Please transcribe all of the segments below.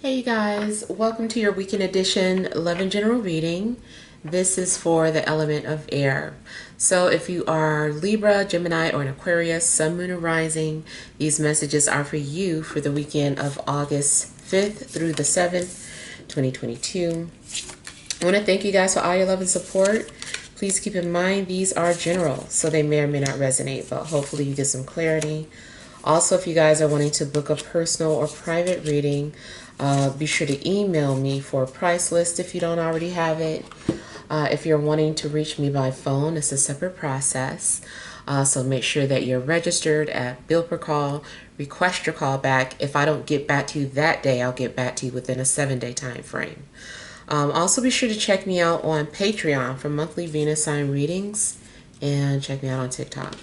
Hey you guys, welcome to your weekend edition Love and General reading. This is for the element of air. So if you are Libra, Gemini, or an Aquarius, Sun, Moon, or Rising, these messages are for you for the weekend of August 5th through the 7th, 2022. I want to thank you guys for all your love and support. Please keep in mind these are general, so they may or may not resonate, but hopefully you get some clarity. Also, if you guys are wanting to book a personal or private reading, be sure to email me for a price list if you don't already have it. If you're wanting to reach me by phone, it's a separate process. So make sure that you're registered at Bill Per Call. Request your call back. If I don't get back to you that day, I'll get back to you within a 7-day time frame. Also, be sure to check me out on Patreon for monthly Venus sign readings, and check me out on TikTok.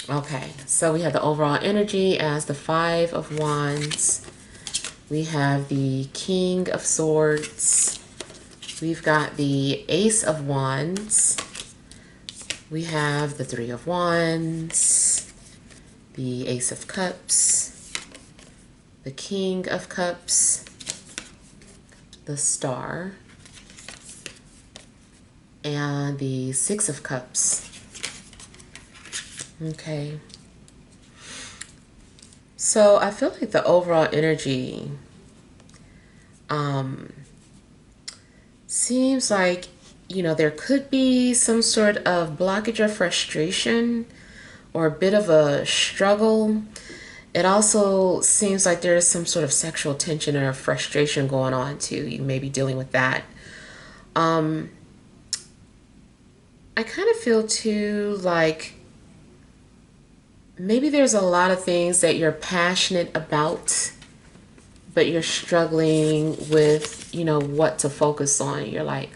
Okay, so we have the overall energy as the Five of Wands. We have the King of Swords. We've got the Ace of Wands. We have the Three of Wands, the Ace of Cups, the King of Cups, the Star, and the Six of Cups. Okay. So I feel like the overall energy seems like, there could be some sort of blockage or frustration or a bit of a struggle. It also seems like there's some sort of sexual tension or frustration going on too. You may be dealing with that. I kind of feel too like maybe there's a lot of things that you're passionate about, but you're struggling with, what to focus on. You're like,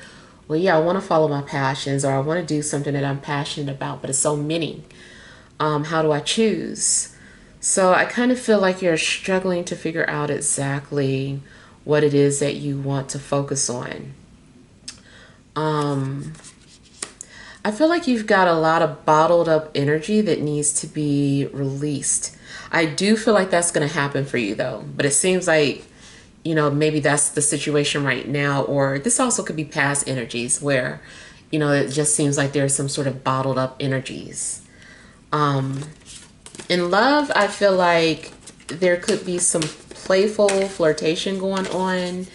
well, yeah, I want to follow my passions, or I want to do something that I'm passionate about, but it's so many. How do I choose? So I kind of feel like you're struggling to figure out exactly what it is that you want to focus on. I feel like you've got a lot of bottled up energy that needs to be released. I do feel like that's going to happen for you though, but it seems like, maybe that's the situation right now, or this also could be past energies where, it just seems like there's some sort of bottled up energies. In love, I feel like there could be some playful flirtation going on.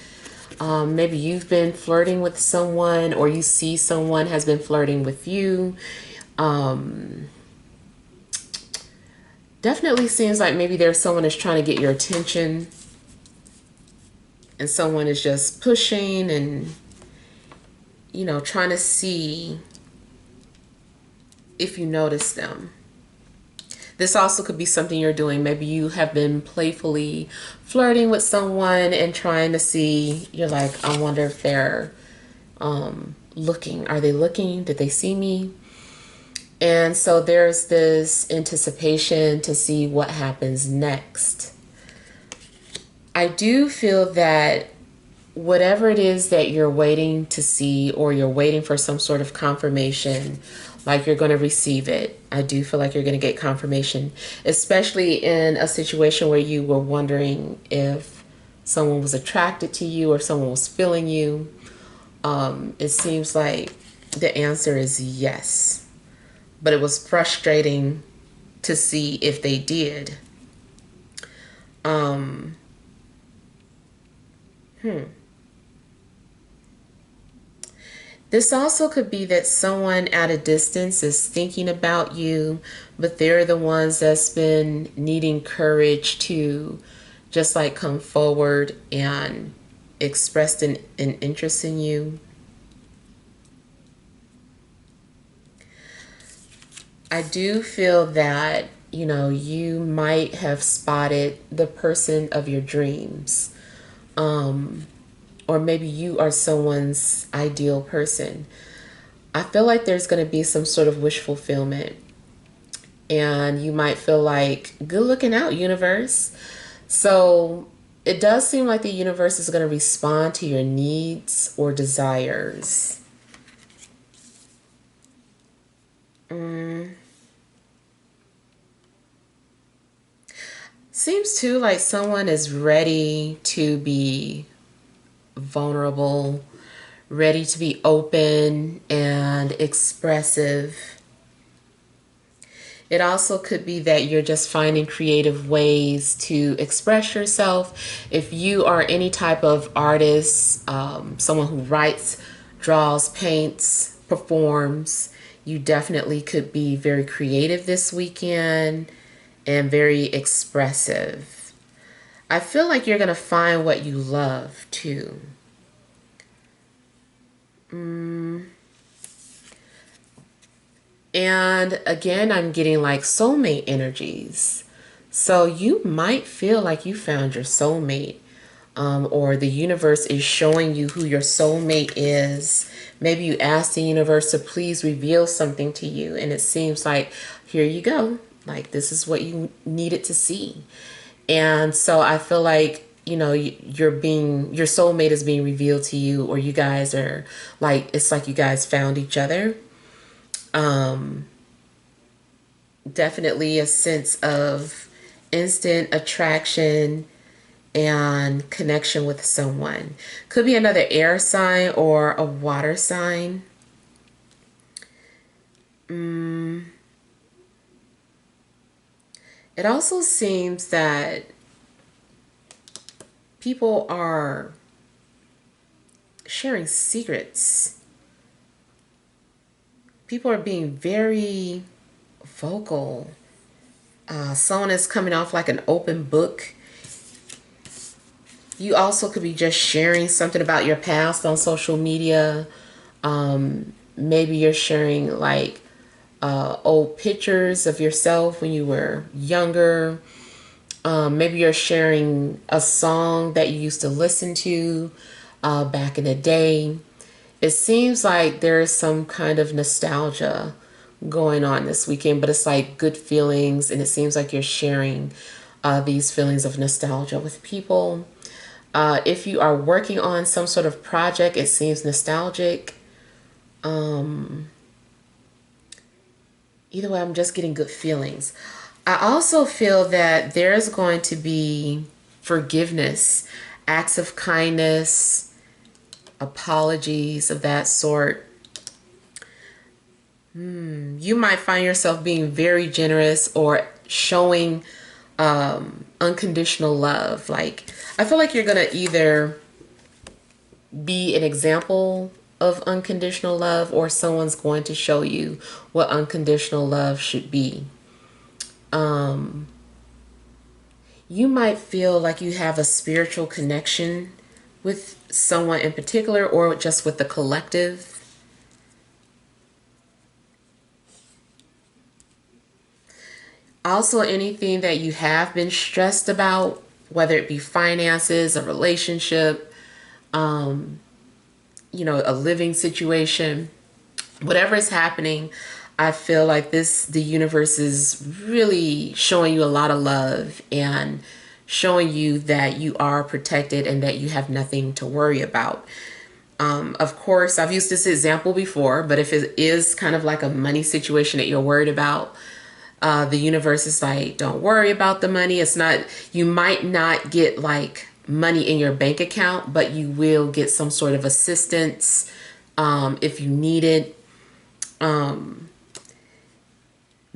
Maybe you've been flirting with someone, or you see someone has been flirting with you. Definitely seems like maybe there's someone that's trying to get your attention, and someone is just pushing and, trying to see if you notice them. This also could be something you're doing. Maybe you have been playfully flirting with someone and trying to see, you're like, I wonder if they're looking. Are they looking? Did they see me? And so there's this anticipation to see what happens next. I do feel that whatever it is that you're waiting to see, or you're waiting for some sort of confirmation, like you're going to receive it. I do feel like you're going to get confirmation, especially in a situation where you were wondering if someone was attracted to you or someone was feeling you. It seems like the answer is yes, but it was frustrating to see if they did. This also could be that someone at a distance is thinking about you, but they're the ones that's been needing courage to just like come forward and express an interest in you. I do feel that, you might have spotted the person of your dreams. Or maybe you are someone's ideal person. I feel like there's going to be some sort of wish fulfillment. And you might feel like, good looking out, universe. So it does seem like the universe is going to respond to your needs or desires. Seems too like someone is ready to be vulnerable, ready to be open and expressive. It also could be that you're just finding creative ways to express yourself. If you are any type of artist, someone who writes, draws, paints, performs, you definitely could be very creative this weekend and very expressive. I feel like you're going to find what you love too. And again, I'm getting like soulmate energies. So you might feel like you found your soulmate, or the universe is showing you who your soulmate is. Maybe you ask the universe to please reveal something to you, and it seems like, here you go. Like, this is what you needed to see. And so I feel like, you know, your soulmate is being revealed to you, or you guys are like, it's like you guys found each other. Definitely a sense of instant attraction and connection with someone. Could be another air sign or a water sign. It also seems that people are sharing secrets. People are being very vocal. Someone is coming off like an open book. You also could be just sharing something about your past on social media. Maybe you're sharing like old pictures of yourself when you were younger. Maybe you're sharing a song that you used to listen to back in the day. It seems like there is some kind of nostalgia going on this weekend, but it's like good feelings, and it seems like you're sharing these feelings of nostalgia with people. If you are working on some sort of project, it seems nostalgic. Either way, I'm just getting good feelings. I also feel that there's going to be forgiveness, acts of kindness, apologies of that sort. You might find yourself being very generous or showing unconditional love. Like, I feel like you're going to either be an example of unconditional love, or someone's going to show you what unconditional love should be. You might feel like you have a spiritual connection with someone in particular, or just with the collective. Also, anything that you have been stressed about, whether it be finances, a relationship, a living situation, whatever is happening, I feel like the universe is really showing you a lot of love and showing you that you are protected and that you have nothing to worry about. Of course, I've used this example before, but if it is kind of like a money situation that you're worried about, the universe is like, don't worry about the money. It's not, you might not get like money in your bank account, but you will get some sort of assistance if you need it.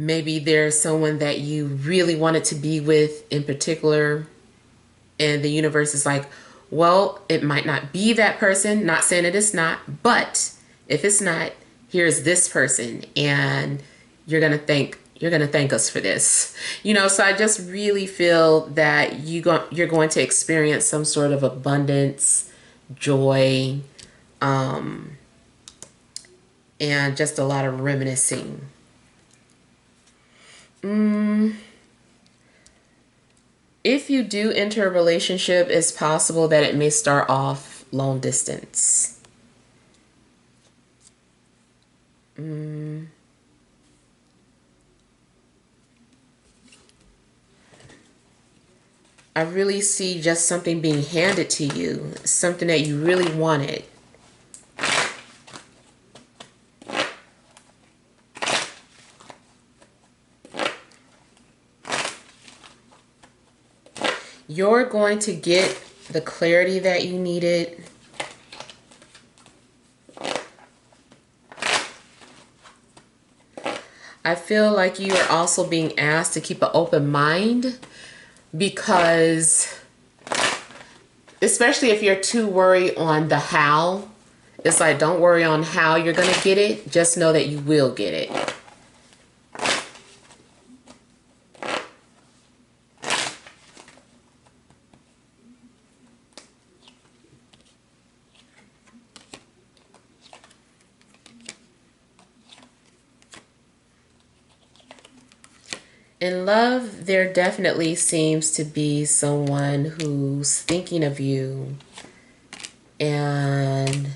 Maybe there's someone that you really wanted to be with in particular, and the universe is like, well, it might not be that person. Not saying it is not, but if it's not, here's this person, and you're gonna thank us for this. So I just really feel that you're going to experience some sort of abundance, joy, and just a lot of reminiscing. If you do enter a relationship, it's possible that it may start off long distance. I really see just something being handed to you, something that you really wanted. You're going to get the clarity that you needed. I feel like you are also being asked to keep an open mind, because especially if you're too worried on the how, it's like, don't worry on how you're going to get it. Just know that you will get it. In love, there definitely seems to be someone who's thinking of you, and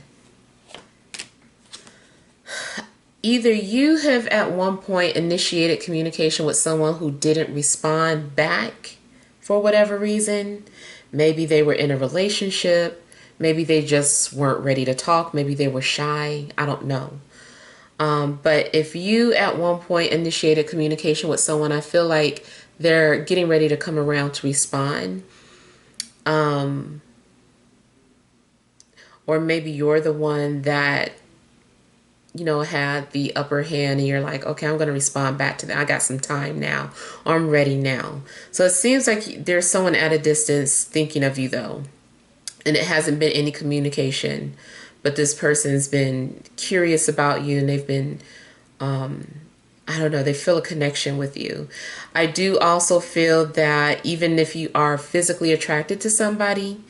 either you have at one point initiated communication with someone who didn't respond back for whatever reason. Maybe they were in a relationship. Maybe they just weren't ready to talk. Maybe they were shy. I don't know. But if you at one point initiated communication with someone, I feel like they're getting ready to come around to respond. Or maybe you're the one that, you know, had the upper hand and you're like, okay, I'm going to respond back to that. I got some time now. I'm ready now. So it seems like there's someone at a distance thinking of you though. And it hasn't been any communication, but this person's been curious about you, and they've been, I don't know, they feel a connection with you. I do also feel that even if you are physically attracted to somebody,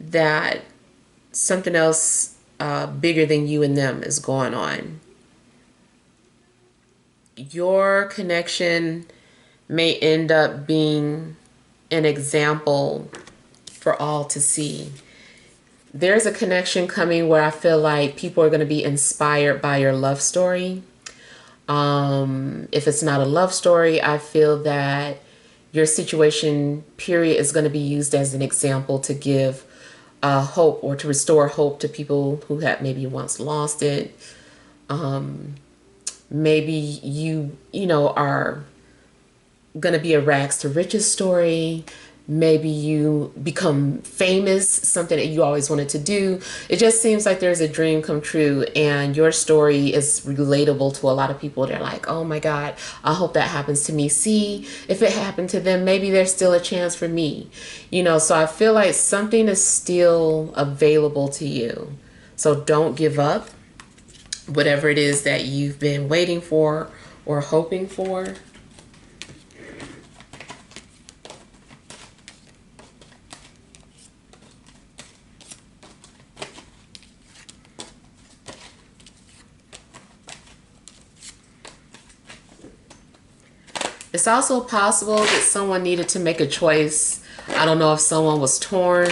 that something else bigger than you and them is going on. Your connection may end up being an example for all to see. There's a connection coming where I feel like people are going to be inspired by your love story. If it's not a love story, I feel that your situation period is going to be used as an example to give hope, or to restore hope to people who had maybe once lost it. Maybe you know, are going to be a rags to riches story. Maybe you become famous, something that you always wanted to do. It just seems like there's a dream come true, and your story is relatable to a lot of people. They're like, oh my God, I hope that happens to me. See, if it happened to them, maybe there's still a chance for me. You know, so I feel like something is still available to you. So don't give up. Whatever it is that you've been waiting for or hoping for. It's also possible that someone needed to make a choice. I don't know if someone was torn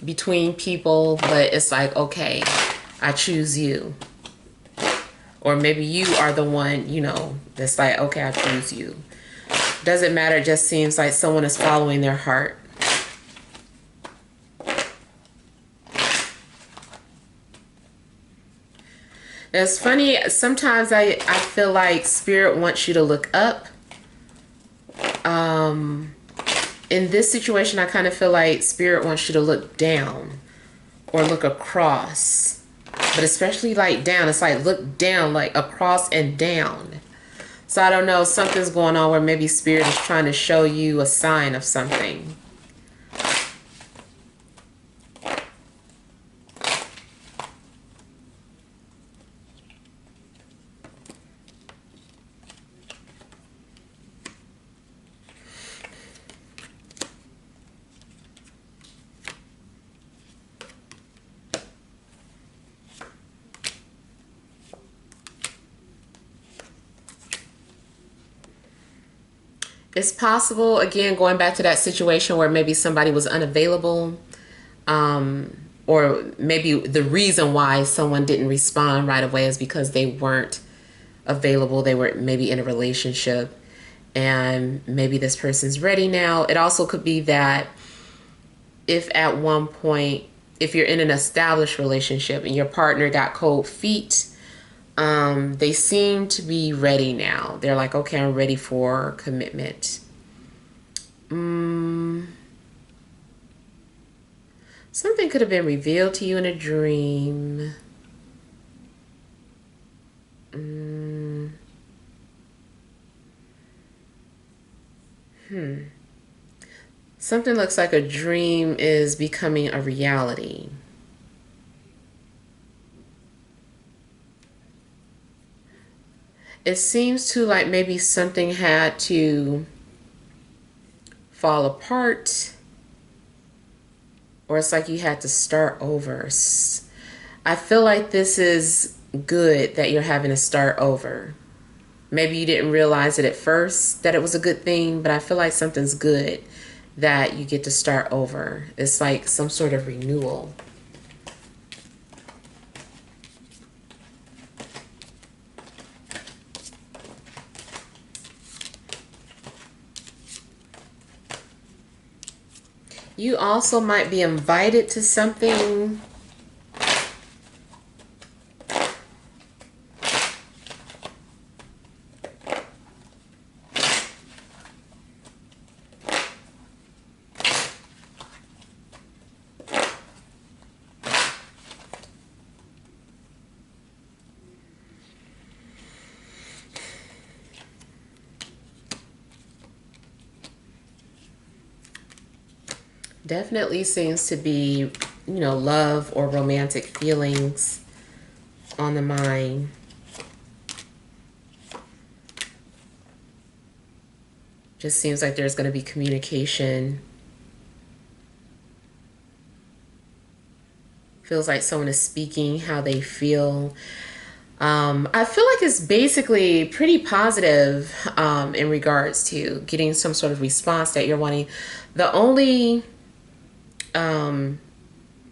between people, but it's like, okay, I choose you. Or maybe you are the one, you know, that's like, okay, I choose you. Doesn't matter. It just seems like someone is following their heart. It's funny. Sometimes I feel like Spirit wants you to look up. In this situation, I kind of feel like Spirit wants you to look down or look across. But especially like down. It's like look down, like across and down. So I don't know. Something's going on where maybe Spirit is trying to show you a sign of something. It's possible, again, going back to that situation where maybe somebody was unavailable, or maybe the reason why someone didn't respond right away is because they weren't available. They were maybe in a relationship, and maybe this person's ready now. It also could be that if at one point, if you're in an established relationship and your partner got cold feet, they seem to be ready now. They're like, okay, I'm ready for commitment. Something could have been revealed to you in a dream. Something looks like a dream is becoming a reality. It seems to like maybe something had to fall apart, or it's like you had to start over. I feel like this is good that you're having to start over. Maybe you didn't realize it at first that it was a good thing, but I feel like something's good that you get to start over. It's like some sort of renewal. You also might be invited to something. Definitely seems to be, love or romantic feelings on the mind. Just seems like there's going to be communication. Feels like someone is speaking how they feel. I feel like it's basically pretty positive in regards to getting some sort of response that you're wanting. The only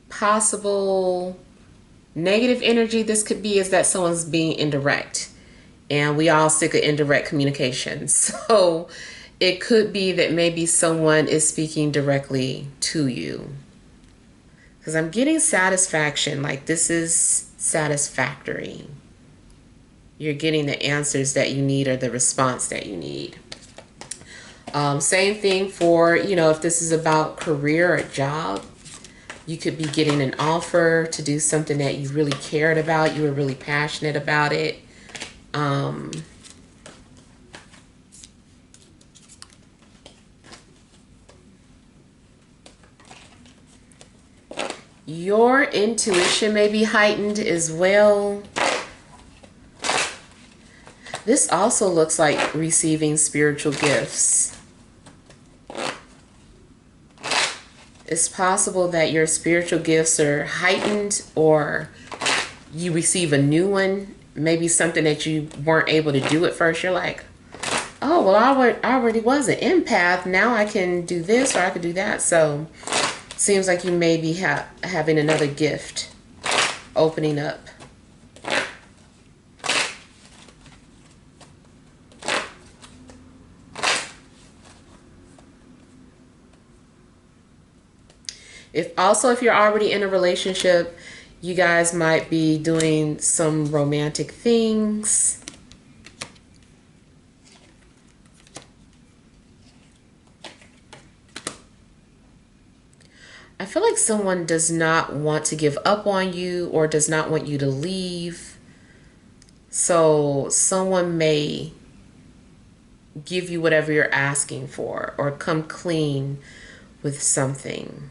possible negative energy this could be is that someone's being indirect, and we all sick of indirect communication. So it could be that maybe someone is speaking directly to you, because I'm getting satisfaction, like this is satisfactory. You're getting the answers that you need or the response that you need. Same thing for, if this is about career or job, you could be getting an offer to do something that you really cared about. You were really passionate about it. Your intuition may be heightened as well. This also looks like receiving spiritual gifts. It's possible that your spiritual gifts are heightened, or you receive a new one. Maybe something that you weren't able to do at first. You're like, oh, well, I already was an empath. Now I can do this or I can do that. So seems like you may be having another gift opening up. If you're already in a relationship, you guys might be doing some romantic things. I feel like someone does not want to give up on you or does not want you to leave. So someone may give you whatever you're asking for or come clean with something.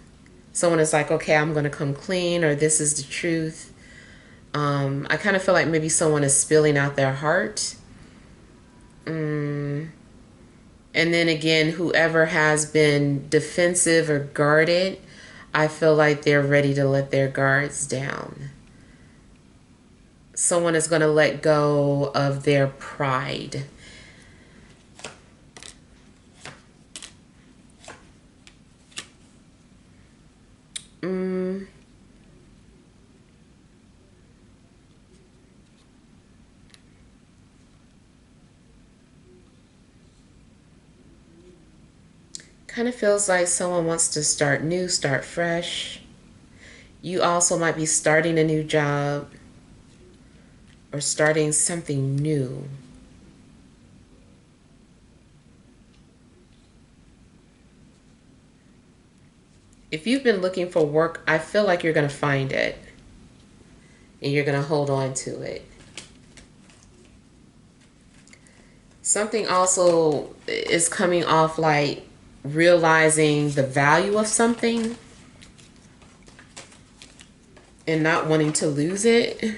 Someone is like, okay, I'm going to come clean, or this is the truth. I kind of feel like maybe someone is spilling out their heart. And then again, whoever has been defensive or guarded, I feel like they're ready to let their guards down. Someone is going to let go of their pride. Kind of feels like someone wants to start new, start fresh. You also might be starting a new job or starting something new. If you've been looking for work, I feel like you're going to find it. And you're going to hold on to it. Something also is coming off like realizing the value of something and not wanting to lose it.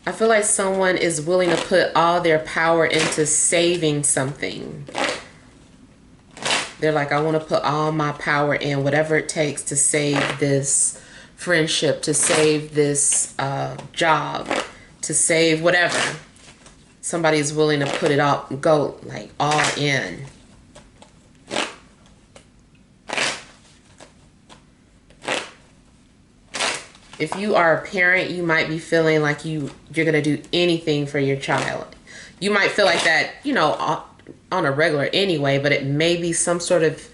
I feel like someone is willing to put all their power into saving something. They're like, I want to put all my power in, whatever it takes to save this friendship, to save this job, to save whatever. Somebody is willing to put it all, go like all in. If you are a parent, you might be feeling like you're going to do anything for your child. You might feel like that, you know, on a regular anyway, but it may be some sort of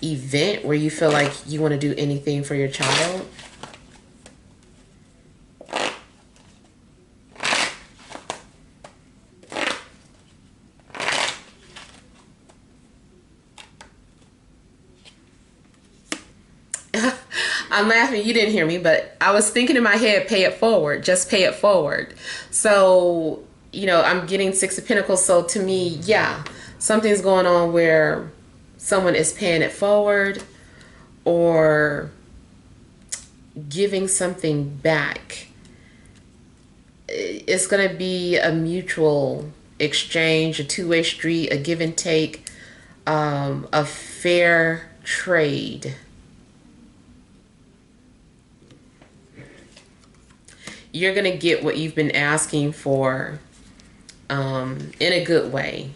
event where you feel like you want to do anything for your child. I'm laughing, you didn't hear me, but I was thinking in my head, pay it forward, just pay it forward. So, you know, I'm getting Six of Pentacles. So to me, yeah, something's going on where someone is paying it forward or giving something back. It's going to be a mutual exchange, a two-way street, a give and take, a fair trade. You're going to get what you've been asking for in a good way.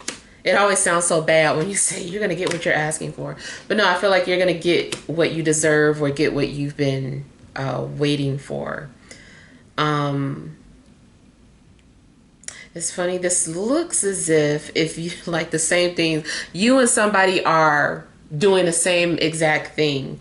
It always sounds so bad when you say you're going to get what you're asking for. But no, I feel like you're going to get what you deserve or get what you've been waiting for. It's funny. This looks as if you like the same thing. You and somebody are doing the same exact thing.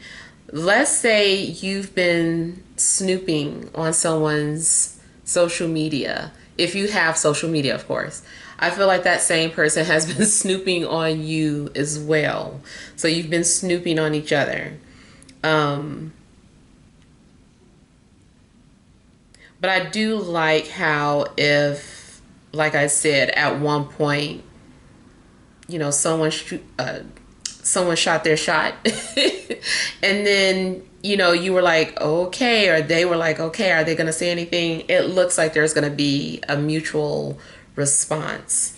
Let's say you've been snooping on someone's social media. If you have social media, of course. I feel like that same person has been snooping on you as well. So you've been snooping on each other. But I do like how if, like I said, at one point, you know, someone shot their shot and then, you know, you were like, okay, or they were like, okay, are they going to say anything? It looks like there's going to be a mutual response.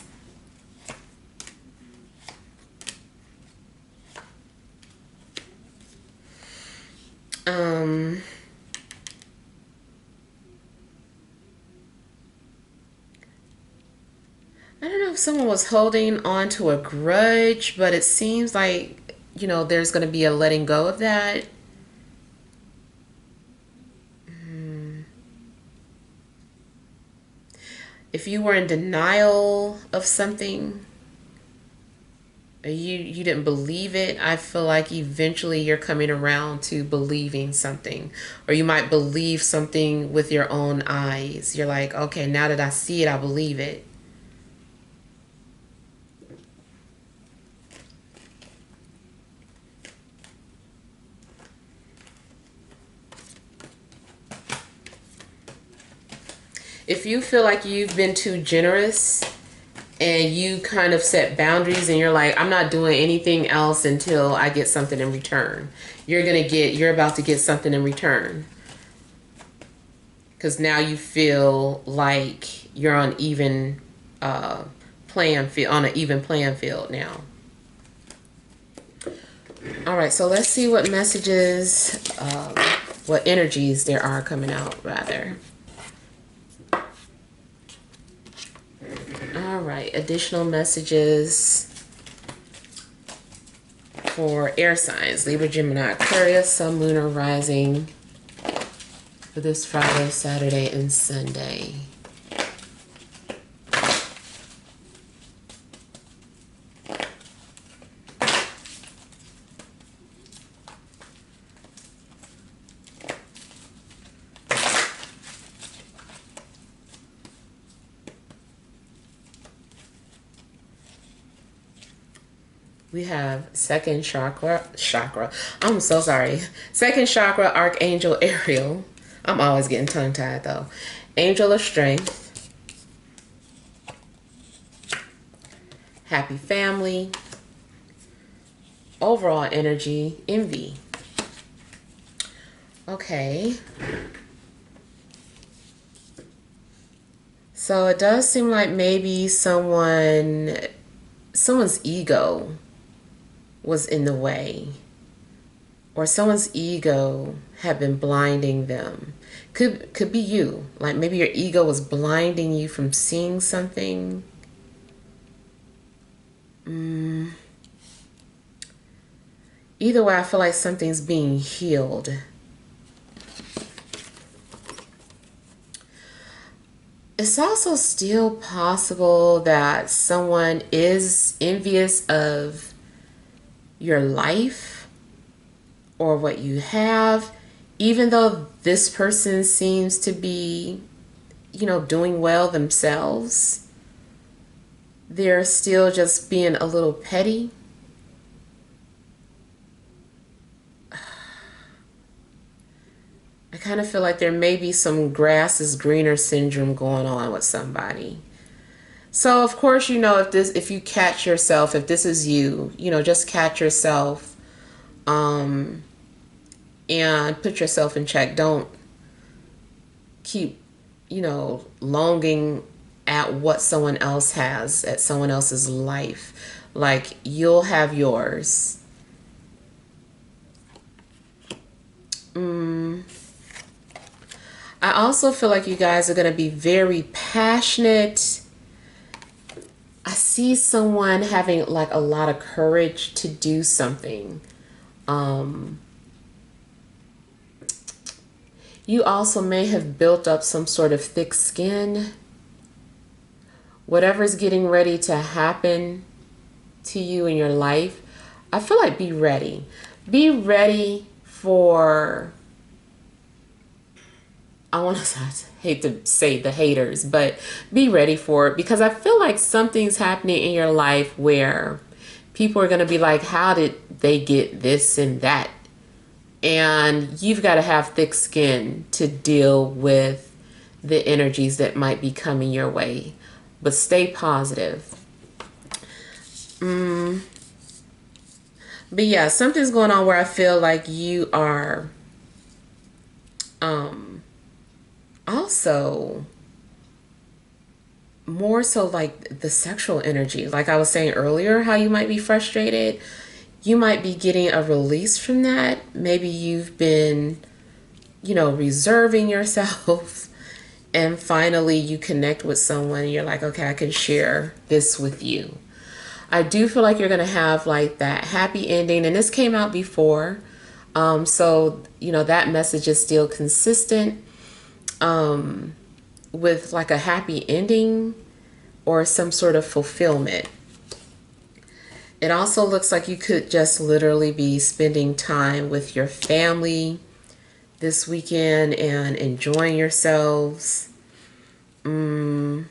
I don't know if someone was holding on to a grudge, but it seems like, you know, there's going to be a letting go of that. If you were in denial of something, or you didn't believe it, I feel like eventually you're coming around to believing something. Or you might believe something with your own eyes. You're like, okay, now that I see it, I believe it. If you feel like you've been too generous and you kind of set boundaries and you're like, I'm not doing anything else until I get something in return. You're about to get something in return. Because now you feel like you're on even playing field, on an even playing field now. All right, so let's see what messages, what energies there are coming out, rather. All right, additional messages for air signs, Libra, Gemini, Aquarius, Sun, Moon, or Rising for this Friday, Saturday, and Sunday. We have chakra. I'm so sorry. Second chakra, Archangel Ariel. I'm always getting tongue tied though. Angel of Strength. Happy family. Overall energy, envy. Okay. So it does seem like maybe someone's ego was in the way, or someone's ego had been blinding them. Could be you. Like maybe your ego was blinding you from seeing something. Either way, I feel like something's being healed. It's also still possible that someone is envious of your life or what you have, even though this person seems to be, doing well themselves. They're still just being a little petty. I kind of feel like there may be some grass is greener syndrome going on with somebody. So of course, if you catch yourself, if this is you, just catch yourself, and put yourself in check. Don't keep, longing at what someone else has, at someone else's life. Like you'll have yours. I also feel like you guys are going to be very passionate. I see someone having like a lot of courage to do something. You also may have built up some sort of thick skin. Whatever's getting ready to happen to you in your life, I feel like be ready. Be ready for, I hate to say the haters, but be ready for it, because I feel like something's happening in your life where people are going to be like, how did they get this and that? And you've got to have thick skin to deal with the energies that might be coming your way. But stay positive. But yeah, something's going on where I feel like you are also more so like the sexual energy. Like I was saying earlier, how you might be frustrated. You might be getting a release from that. Maybe you've been, reserving yourself, and finally you connect with someone and you're like, okay, I can share this with you. I do feel like you're going to have like that happy ending, and this came out before. So, that message is still consistent, with like a happy ending or some sort of fulfillment. It also looks like you could just literally be spending time with your family this weekend and enjoying yourselves. I'm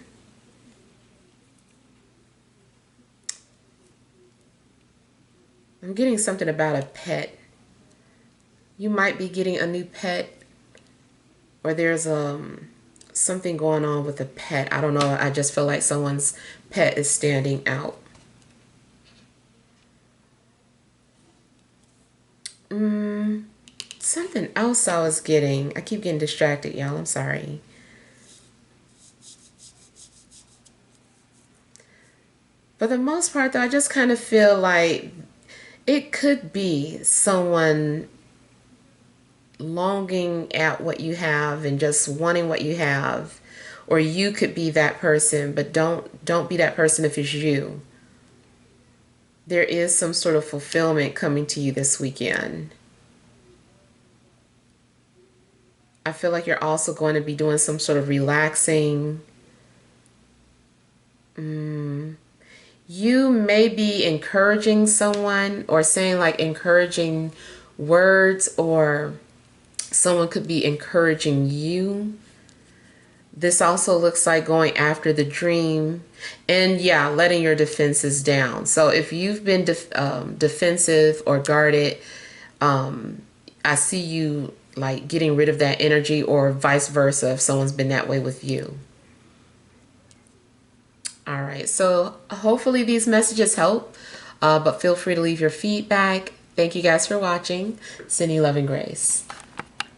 getting something about a pet. You might be getting a new pet, or there's something going on with a pet. I don't know. I just feel like someone's pet is standing out. Something else I was getting. I keep getting distracted, y'all. I'm sorry. For the most part, though, I just kind of feel like it could be someone longing at what you have and just wanting what you have, or you could be that person, but don't be that person if it's you. There is some sort of fulfillment coming to you this weekend. I feel like you're also going to be doing some sort of relaxing. You may be encouraging someone or saying like encouraging words, or someone could be encouraging you. This also looks like going after the dream and yeah, letting your defenses down. So if you've been defensive or guarded, I see you like getting rid of that energy, or vice versa if someone's been that way with you. All right, so hopefully these messages help, but feel free to leave your feedback. Thank you guys for watching. Sending love and grace.